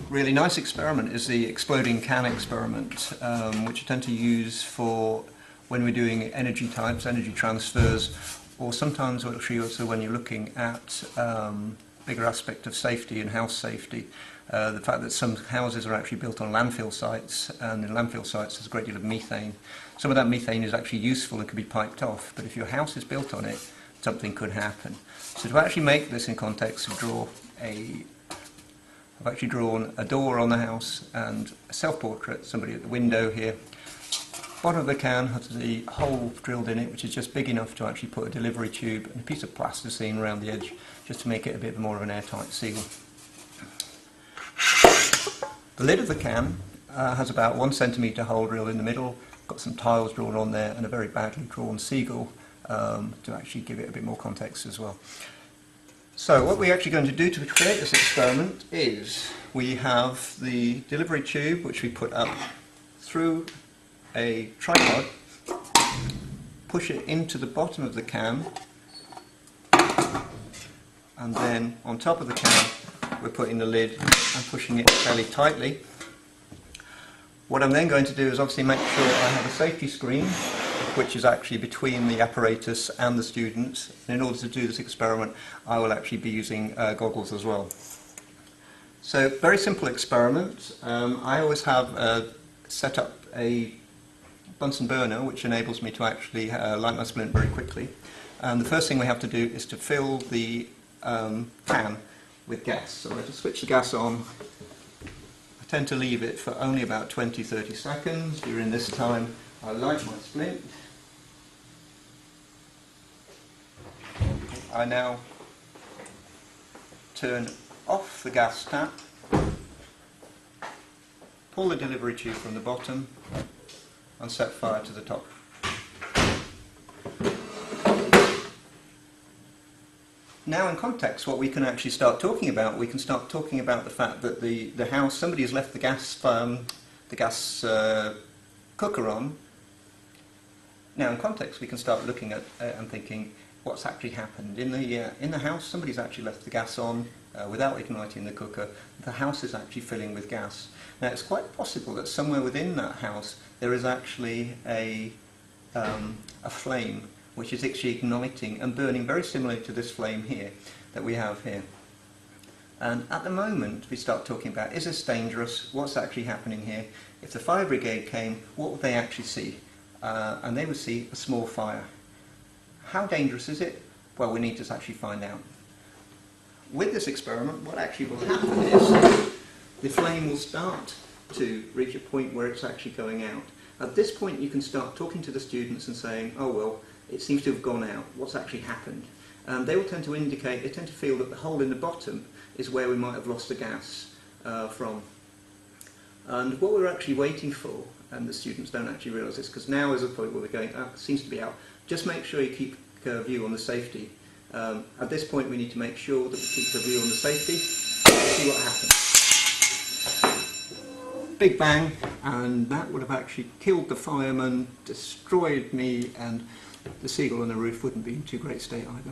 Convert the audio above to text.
really nice experiment is the exploding can experiment, which I tend to use for when we're doing energy types, energy transfers, or sometimes actually also when you're looking at bigger aspect of safety and house safety. The fact that some houses are actually built on landfill sites, and in landfill sites there's a great deal of methane. Some of that methane is actually useful and can be piped off, but if your house is built on it, something could happen. So to actually make this in context, I've actually drawn a door on the house and a self-portrait, somebody at the window here. Bottom of the can has the hole drilled in it, which is just big enough to actually put a delivery tube and a piece of plasticine around the edge, just to make it a bit more of an airtight seal. The lid of the can has about 1 centimetre hole drilled in the middle, got some tiles drawn on there and a very badly drawn seagull to actually give it a bit more context as well. So what we're actually going to do to create this experiment is we have the delivery tube, which we put up through a tripod, push it into the bottom of the can, and then on top of the can we're putting the lid and pushing it fairly tightly. What I'm then going to do is obviously make sure I have a safety screen, which is actually between the apparatus and the students. And in order to do this experiment, I will actually be using goggles as well. So, very simple experiment. I always have set up a Bunsen burner, which enables me to actually light my splint very quickly. And the first thing we have to do is to fill the can with gas. So I just switch the gas on. I tend to leave it for only about 20-30 seconds. During this time, I light my splint. I now turn off the gas tap, pull the delivery tube from the bottom and set fire to the top. Now in context, what we can actually start talking about, we can start talking about the fact that the house, somebody has left the gas cooker on. Now in context we can start looking at and thinking, what's actually happened in the house? Somebody's actually left the gas on without igniting the cooker. The house is actually filling with gas. Now it's quite possible that somewhere within that house there is actually a flame which is actually igniting and burning very similarly to this flame here that we have here. And at the moment we start talking about, is this dangerous? What's actually happening here? If the fire brigade came, what would they actually see? And they would see a small fire. How dangerous is it? Well, we need to actually find out. With this experiment, what actually will happen is the flame will start to reach a point where it's actually going out. At this point you can start talking to the students and saying, oh well, it seems to have gone out. What's actually happened? They will tend to indicate, they tend to feel that the hole in the bottom is where we might have lost the gas from. And what we're actually waiting for, and the students don't actually realise this, because now is a point where we're going, it seems to be out. Just make sure you keep a view on the safety. At this point we need to make sure that we keep a view on the safety, see what happens. Big bang, and that would have actually killed the fireman, destroyed me, and the seagull on the roof wouldn't be in too great state either.